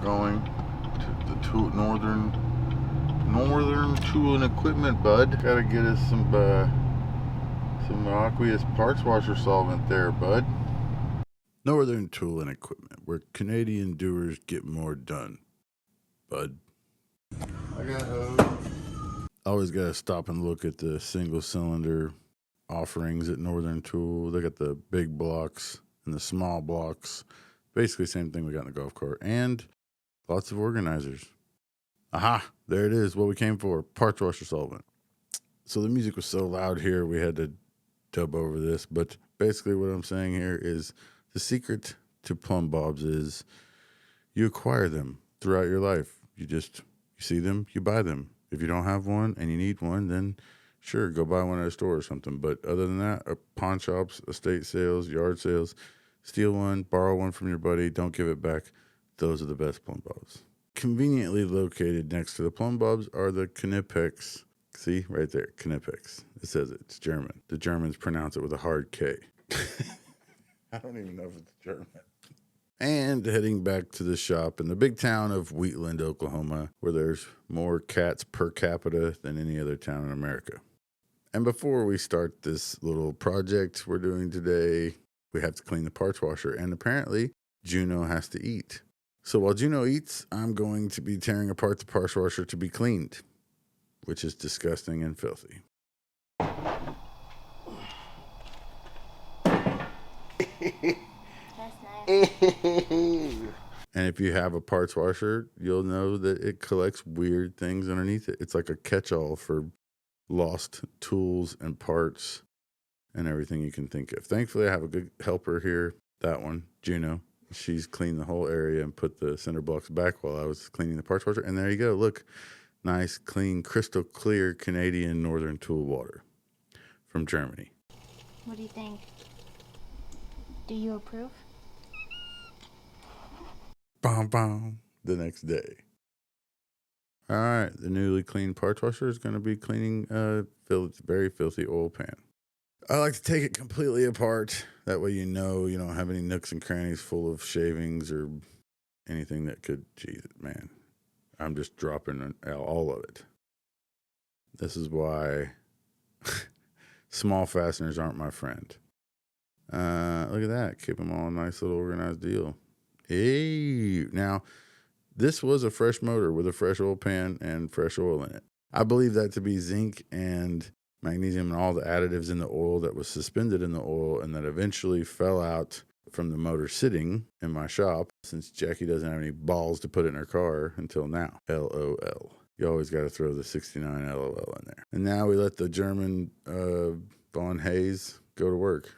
going to the Northern Tool and Equipment, bud. Gotta get us some aqueous parts washer solvent there, bud. Northern Tool and Equipment, where Canadian doers get more done, bud. I got always gotta stop and look at the single cylinder offerings at Northern Tool. They got the big blocks and the small blocks. Basically, same thing we got in the golf cart. And lots of organizers. Aha, there it is, what we came for, parts washer solvent. So the music was so loud here, we had to dub over this. But basically what I'm saying here is the secret to plumb bobs is you acquire them throughout your life. You see them, you buy them. If you don't have one and you need one, then sure, go buy one at a store or something. But other than that, pawn shops, estate sales, yard sales, steal one, borrow one from your buddy, don't give it back. Those are the best plumb bobs. Conveniently located next to the plumb bobs are the Knipex. See, right there, Knipex. It says it. It's German. The Germans pronounce it with a hard K. I don't even know if it's German. And heading back to the shop in the big town of Wheatland, Oklahoma, where there's more cats per capita than any other town in America. And before we start this little project we're doing today, we have to clean the parts washer. And apparently, Juno has to eat. So while Juno eats, I'm going to be tearing apart the parts washer to be cleaned, which is disgusting and filthy. And if you have a parts washer, you'll know that it collects weird things underneath it. It's like a catch-all for lost tools and parts and everything you can think of. Thankfully, I have a good helper here, that one, Juno. She's cleaned the whole area and put the center blocks back while I was cleaning the parts washer. And there you go. Look, nice, clean, crystal clear Canadian Northern Tool water from Germany. What do you think? Do you approve? Bom, bom, the next day. All right, the newly cleaned parts washer is going to be cleaning a very filthy oil pan. I like to take it completely apart. That way you know you don't have any nooks and crannies full of shavings or anything that could, geez, man. I'm just dropping all of it. This is why small fasteners aren't my friend. Look at that. Keep them all a nice little organized deal. Hey, now this was a fresh motor with a fresh oil pan and fresh oil in it. I believe that to be zinc and magnesium and all the additives in the oil that was suspended in the oil and that eventually fell out from the motor sitting in my shop since Jackie doesn't have any balls to put it in her car until now. LOL. You always got to throw the 69 LOL in there. And now we let the German Von Hayes go to work.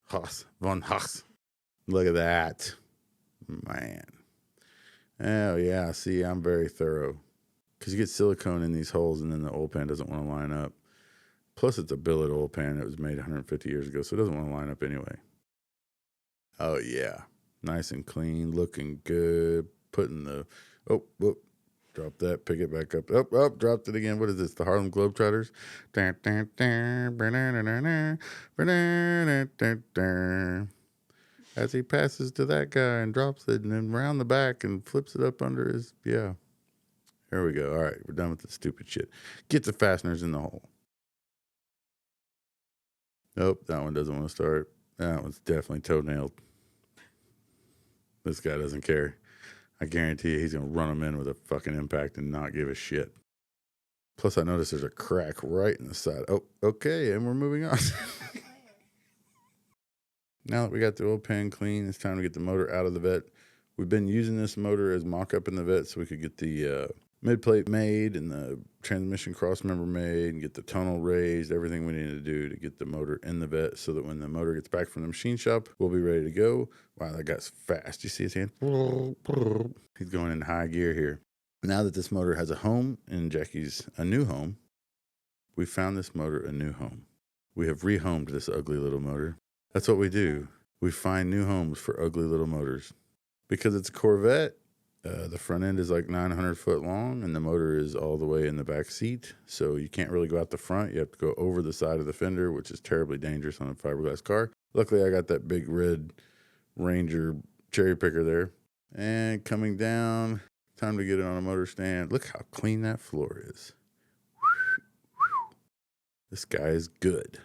Haas. Von Haas. Look at that. Man. Oh, yeah. See, I'm very thorough. Because you get silicone in these holes and then the oil pan doesn't want to line up. Plus, it's a billet oil pan. It was made 150 years ago, so it doesn't want to line up anyway. Oh, yeah. Nice and clean. Looking good. Putting the... Oh, whoop. Drop that. Pick it back up. Oh, dropped it again. What is this? The Harlem Globetrotters? As he passes to that guy and drops it and then round the back and flips it up under his... Yeah. There we go. All right. We're done with the stupid shit. Get the fasteners in the hole. Nope. That one doesn't want to start. That one's definitely toenailed. This guy doesn't care. I guarantee you he's going to run them in with a fucking impact and not give a shit. Plus, I noticed there's a crack right in the side. Oh, okay, and we're moving on. Now that we got the oil pan clean, it's time to get the motor out of the vet. We've been using this motor as mock-up in the vet so we could get the mid-plate made and the transmission cross-member made and get the tonal raised, everything we needed to do to get the motor in the vet so that when the motor gets back from the machine shop, we'll be ready to go. Wow, that guy's fast. You see his hand? He's going in high gear here. Now that this motor has a home in Jackie's a new home, we found this motor a new home. We have rehomed this ugly little motor. That's what we do. We find new homes for ugly little motors. Because it's a Corvette, the front end is like 900 foot long and the motor is all the way in the back seat. So you can't really go out the front. You have to go over the side of the fender, which is terribly dangerous on a fiberglass car. Luckily, I got that big red Ranger cherry picker there. And coming down, Time to get it on a motor stand. Look how clean that floor is. This guy is good.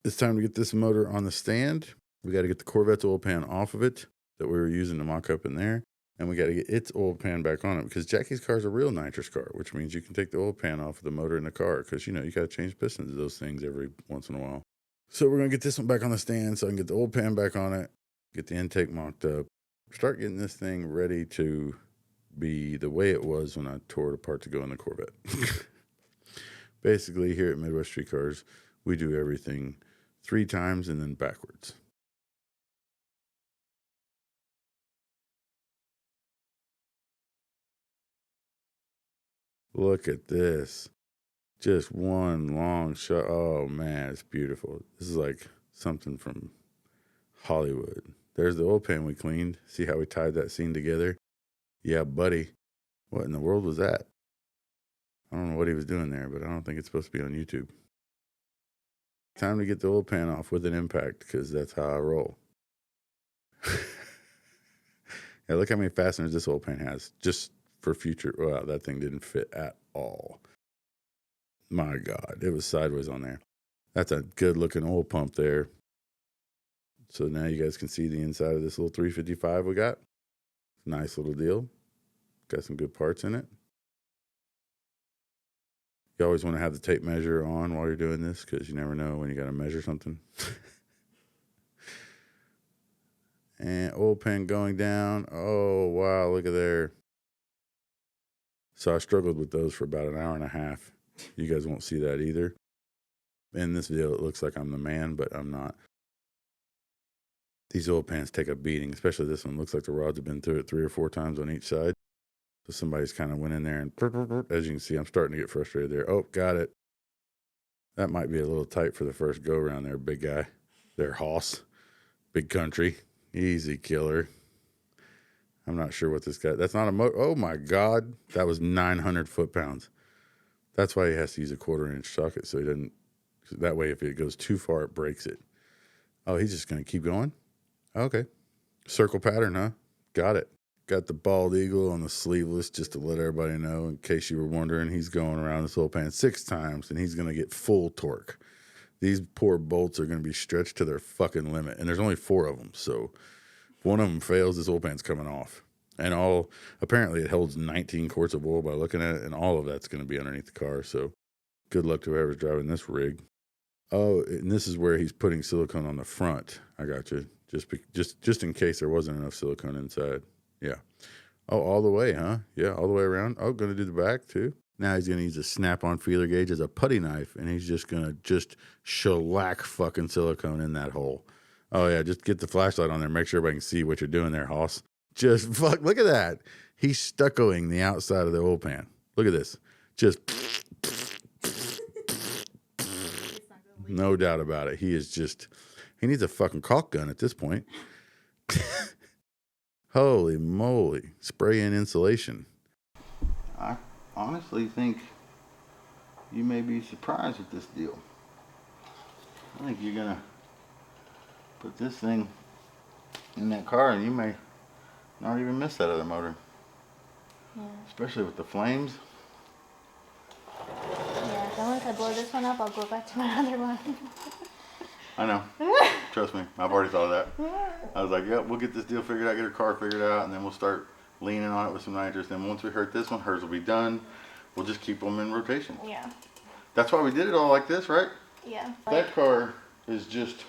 It's time to get this motor on the stand. We got to get the Corvette's oil pan off of it that we were using to mock up in there. And we got to get its oil pan back on it because Jackie's car is a real nitrous car, which means you can take the oil pan off of the motor in the car because, you know, you got to change pistons of those things every once in a while. So we're going to get this one back on the stand so I can get the oil pan back on it, get the intake mocked up, start getting this thing ready to be the way it was when I tore it apart to go in the Corvette. Basically, here at Midwest Street Cars, we do everything 3 times and then backwards. Look at this. Just one long shot. Oh, man, it's beautiful. This is like something from Hollywood. There's the oil pan we cleaned. See how we tied that scene together? Yeah, buddy. What in the world was that? I don't know what he was doing there, but I don't think it's supposed to be on YouTube. Time to get the oil pan off with an impact because that's how I roll. Yeah, look how many fasteners this oil pan has. Just for future. Wow, that thing didn't fit at all. My God, it was sideways on there. That's a good looking oil pump there. So now you guys can see the inside of this little 355 we got. Nice little deal. Got some good parts in it. You always want to have the tape measure on while you're doing this because you never know when you got to measure something. And oil pan going down. Oh, wow, look at there. So I struggled with those for about an hour and a half. You guys won't see that either. In this video, it looks like I'm the man, but I'm not. These oil pans take a beating, especially this one. Looks like the rods have been through it 3 or 4 times on each side. So somebody's kind of went in there and, as you can see, I'm starting to get frustrated there. Oh, got it. That might be a little tight for the first go around there, big guy. There, Hoss. Big country. Easy killer. I'm not sure what this guy, that's not a motor. Oh my God. That was 900 foot-pounds. That's why he has to use a 1/4-inch socket so he doesn't, that way if it goes too far, it breaks it. Oh, he's just going to keep going? Okay. Circle pattern, huh? Got it. Got the bald eagle on the sleeveless just to let everybody know, in case you were wondering, he's going around this oil pan 6 times and he's going to get full torque. These poor bolts are going to be stretched to their fucking limit. And there's only 4 of them. So if one of them fails, this oil pan's coming off. And apparently it holds 19 quarts of oil by looking at it. And all of that's going to be underneath the car. So good luck to whoever's driving this rig. Oh, and this is where he's putting silicone on the front. I got you. Just in case there wasn't enough silicone inside. Yeah. Oh, all the way, huh? Yeah, all the way around. Oh, going to do the back too. Now he's going to use a snap-on feeler gauge as a putty knife, and he's just going to shellac fucking silicone in that hole. Oh, yeah, just get the flashlight on there. Make sure everybody can see what you're doing there, Hoss. Just look at that. He's stuccoing the outside of the oil pan. Look at this. Just no doubt about it. He needs a fucking caulk gun at this point. Holy moly. Spray in insulation. I honestly think you may be surprised with this deal. I think you're going to put this thing in that car and you may not even miss that other motor. Yeah. Especially with the flames. Yeah, then once I blow this one up, I'll go back to my other one. I know. Trust me, I've already thought of that. I was like, yep, we'll get this deal figured out, get her car figured out, and then we'll start leaning on it with some nitrous. Then once we hurt this one, hers will be done. We'll just keep them in rotation. Yeah. That's why we did it all like this, right? Yeah. That car is just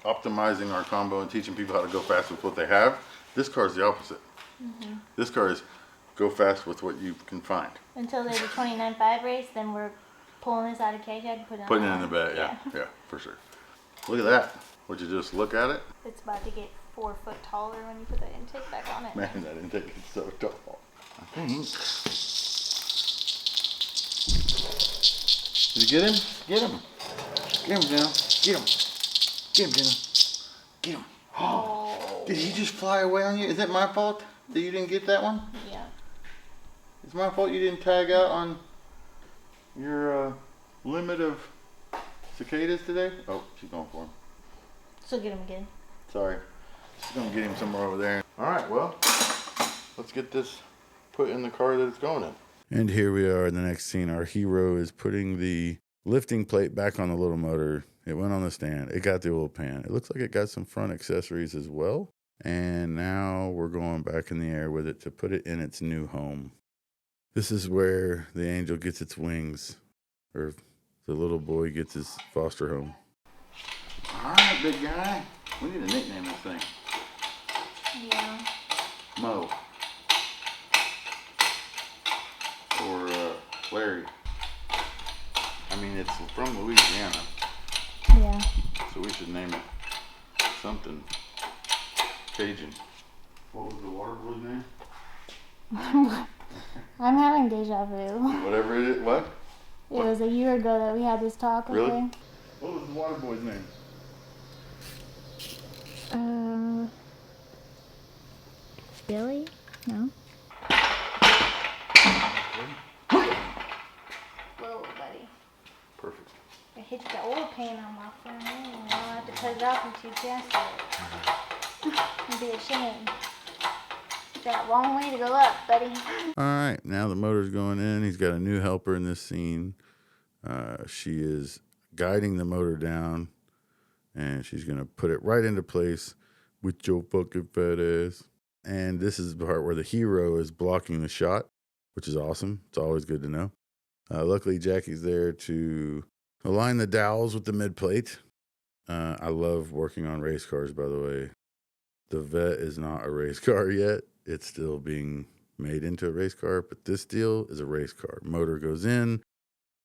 optimizing our combo and teaching people how to go fast with what they have. This car is the opposite. Mm-hmm. This car is go fast with what you can find. Until there's a 29.5 race, then we're pulling this out of cage and putting it in the bed, yeah, for sure. Look at that. Would you just look at it? It's about to get 4 foot taller when you put that intake back on it. Man, that intake is so tall. I think. Did you get him? Get him. Get him, Jenna. Get him. Get him, Jenna. Get him. Oh. Did he just fly away on you? Is it my fault that you didn't get that one? Yeah. It's my fault you didn't tag out on your limit of cicadas today? Oh, she's going for him. So get him again. Sorry. She's going to get him somewhere over there. All right, well, let's get this put in the car that it's going in. And here we are in the next scene. Our hero is putting the lifting plate back on the little motor. It went on the stand. It got the oil pan. It looks like it got some front accessories as well. And now we're going back in the air with it to put it in its new home. This is where the angel gets its wings, or the little boy gets his foster home. All right, big guy. We need to nickname this thing. Yeah. Mo. Or Larry. I mean, it's from Louisiana. Yeah. So we should name it something Cajun. What was the water boy's name? I'm having deja vu. Whatever it is. What? It was a year ago that we had this talk. Okay? Really? What was the water boy's name? Billy? No. Whoa, buddy. Perfect. I hit the oil pan on my phone. I'll have to cut it off and too fast. It'd be a shame. Got a long way to go up, buddy. All right, now the motor's going in. He's got a new helper in this scene. She is guiding the motor down, and she's going to put it right into place with your fucking fat ass. And this is the part where the hero is blocking the shot, which is awesome. It's always good to know. Luckily, Jackie's there to align the dowels with the mid plate. I love working on race cars, by the way. The Vet is not a race car yet. It's still being made into a race car, but this deal is a race car. Motor goes in,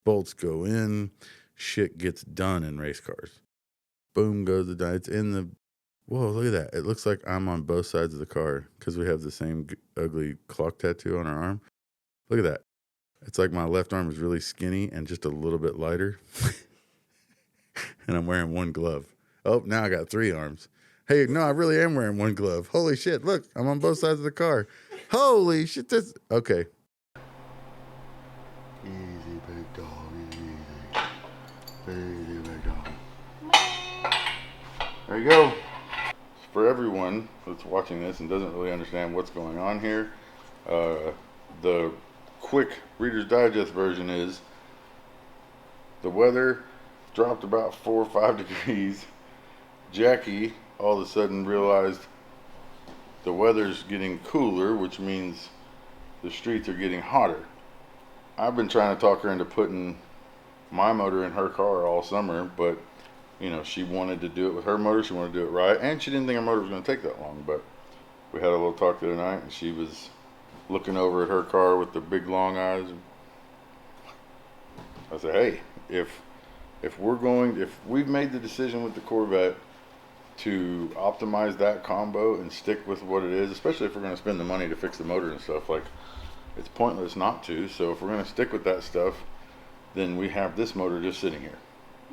bolts go in, shit gets done in race cars. Boom goes the die. It's in the... Whoa, look at that. It looks like I'm on both sides of the car because we have the same ugly clock tattoo on our arm. Look at that. It's like my left arm is really skinny and just a little bit lighter. And I'm wearing one glove. Oh, now I got 3 arms. Hey, no, I really am wearing one glove. Holy shit, look, I'm on both sides of the car. Holy shit, this... Okay. Easy, big dog, easy. Easy, big dog. There you go. For everyone that's watching this and doesn't really understand what's going on here, the quick Reader's Digest version is the weather dropped about 4 or 5 degrees. Jackie all of a sudden realized the weather's getting cooler, which means the streets are getting hotter. I've been trying to talk her into putting my motor in her car all summer, but you know, she wanted to do it with her motor. She wanted to do it right, and she didn't think her motor was going to take that long. But we had a little talk the other night, and she was looking over at her car with the big long eyes. I said, hey, if we've made the decision with the Corvette to optimize that combo and stick with what it is, especially if we're going to spend the money to fix the motor and stuff, like, it's pointless not to. So if we're going to stick with that stuff, then we have this motor just sitting here.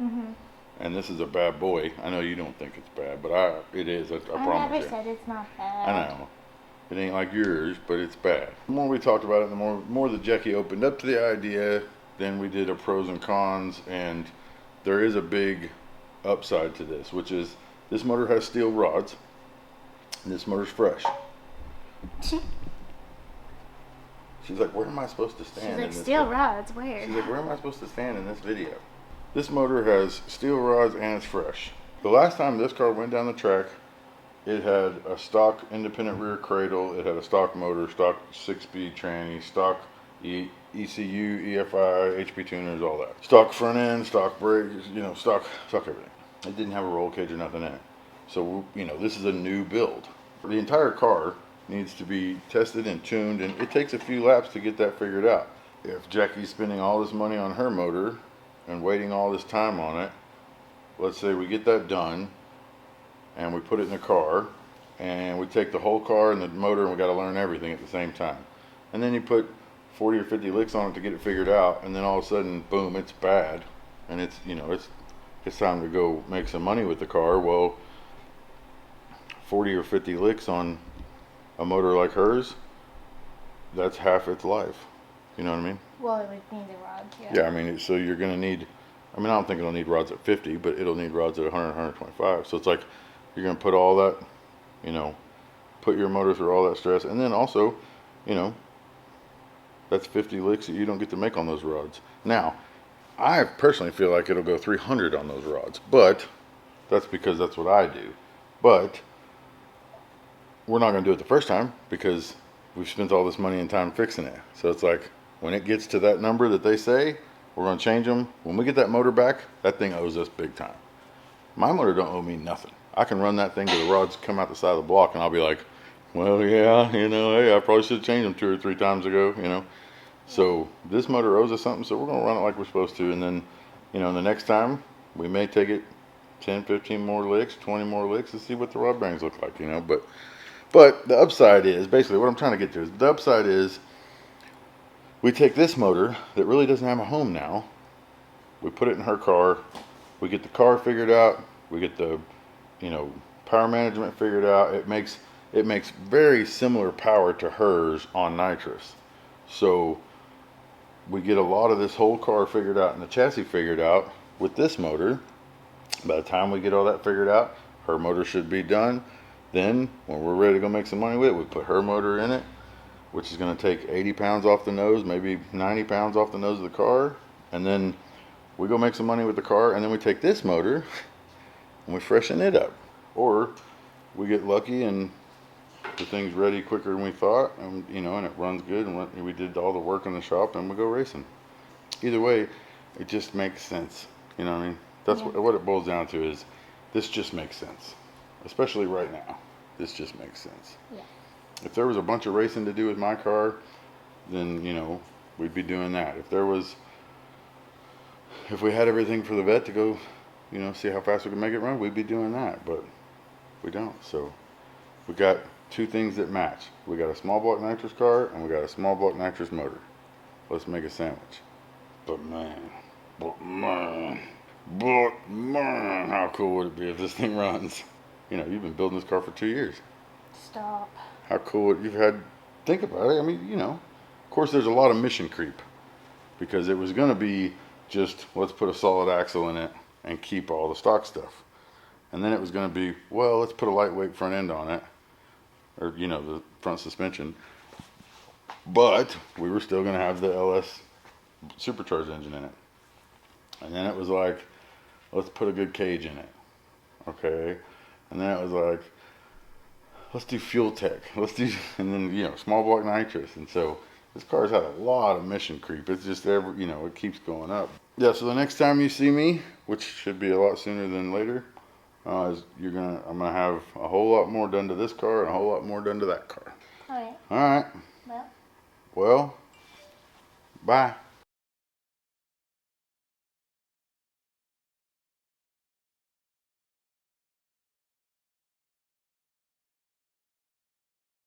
Mm-hmm. And this is a bad boy. I know you don't think it's bad, but it is. I promise you. I never said it's not bad. I know. It ain't like yours, but it's bad. The more we talked about it, the more that Jackie opened up to the idea, then we did a pros and cons, and there is a big upside to this, which is this motor has steel rods, and this motor's fresh. She's like, where am I supposed to stand? She's like, steel rods, where? She's like, where am I supposed to stand in this video? This motor has steel rods and it's fresh. The last time this car went down the track, it had a stock independent rear cradle, it had a stock motor, stock 6-speed tranny, stock ECU, EFI, HP tuners, all that. Stock front end, stock brakes, you know, stock everything. It didn't have a roll cage or nothing in it. So, you know, this is a new build. The entire car needs to be tested and tuned, and it takes a few laps to get that figured out. If Jackie's spending all this money on her motor and waiting all this time on it, let's say we get that done and we put it in the car and we take the whole car and the motor and we got to learn everything at the same time. And then you put 40 or 50 licks on it to get it figured out, and then all of a sudden, boom, it's bad. And it's, you know, it's time to go make some money with the car. Well, 40 or 50 licks on a motor like hers, that's half its life. You know what I mean? Well, it would need the rods, yeah. Yeah, I mean, so you're going to need, I mean, I don't think it'll need rods at 50, but it'll need rods at 100, 125. So it's like, you're going to put all that, you know, put your motor through all that stress. And then also, you know, That's 50 licks that you don't get to make on those rods. Now, I personally feel like it'll go 300 on those rods, but that's because that's what I do. But we're not going to do it the first time because we've spent all this money and time fixing it. So it's like when it gets to that number that they say, we're going to change them. When we get that motor back, that thing owes us big time. My motor don't owe me nothing. I can run that thing to the rods come out the side of the block and I'll be like, well, yeah, you know, hey, I probably should have changed them 2 or 3 times ago, you know. So this motor owes us something, so we're going to run it like we're supposed to. And then, you know, the next time we may take it 10, 15 more licks, 20 more licks and see what the rod bearings look like, you know. But the upside is, basically what I'm trying to get to is, the upside is we take this motor that really doesn't have a home now, we put it in her car, we get the car figured out, we get the, you know, power management figured out. It makes very similar power to hers on nitrous. So we get a lot of this whole car figured out and the chassis figured out with this motor. By the time we get all that figured out, her motor should be done. Then when we're ready to go make some money with it, we put her motor in it, which is going to take 80 pounds off the nose, maybe 90 pounds off the nose of the car. And then we go make some money with the car, and then we take this motor and we freshen it up. Or we get lucky and the thing's ready quicker than we thought, and you know, and it runs good, and we did all the work in the shop and we go racing. Either way, it just makes sense. You know what I mean? That's what it boils down to, is this just makes sense. Especially right now. This just makes sense. Yeah. If there was a bunch of racing to do with my car, then, you know, we'd be doing that. If we had everything for the vet to go, you know, see how fast we can make it run, we'd be doing that, but we don't. So we got 2 things that match. We got a small block nitrous car and we got a small block nitrous motor. Let's make a sandwich. But man, how cool would it be if this thing runs? You know, you've been building this car for 2 years. Stop. How cool would you've had? Think about it. I mean, you know, of course, there's a lot of mission creep because it was going to be just let's put a solid axle in it and keep all the stock stuff, and then it was going to be, well, let's put a lightweight front end on it, or you know, the front suspension, but we were still going to have the LS supercharged engine in it. And then it was like, let's put a good cage in it, okay? And then it was like, let's do fuel tech, and then, you know, small block nitrous. And so this car's had a lot of mission creep. It's just you know, it keeps going up. Yeah, so the next time you see me, which should be a lot sooner than later, I'm gonna have a whole lot more done to this car and a whole lot more done to that car. All right. All right. Well. Well, bye.